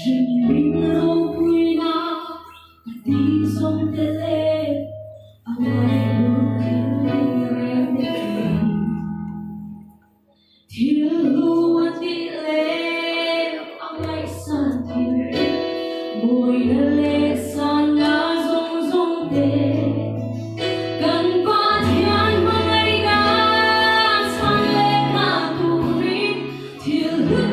sinh linh lâu vui na tí sông tê lê ở ngoài đường thiên linh em đi thiên lưu tê lê ở ngoài sàn thiên bồi lê sàn lá rong rong tê gần qua thiên mây ga sang lê na tu ri thiên lưu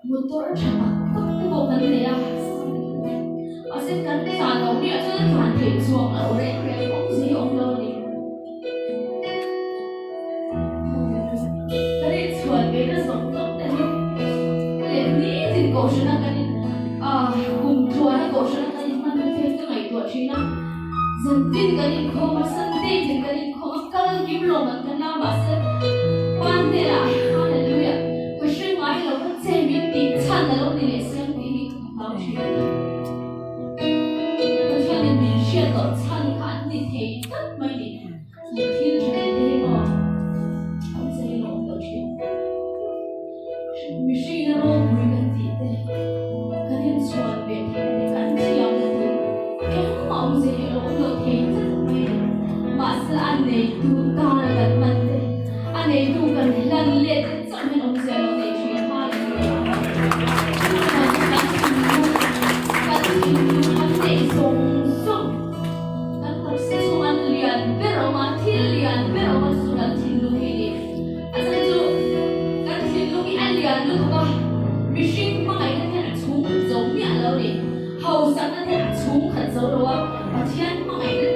motor chama tak ko kan le a ase kan sa lo ni a chen kan the chuang a re re ong si ong lo ni kare chuan ke na som tok te le ni tin ko shna kan a kun chuan ko shna kan man the ka ngai to china zan tin kan ko ma san te tin kan ko kal kim lo man kan na ba se pan te la hallelujah ko shin ngai lo ka che mi ti chan na lo ni le sem ti lao chi ko chen ni min she lo chan kan ni the tat mai ni san tin che te mo am se lo lo chi mi shi na lo bui kan ti te kan hin chuan be the kan chi am na te ke mong se lo lo the tat mai ma sa an nei tu ka kan man te an nei tu kan lan le te cham hen om se lo nei chi ha hầu sáng nó thế là xuống khẩn dấu đó và thiên mọi ngày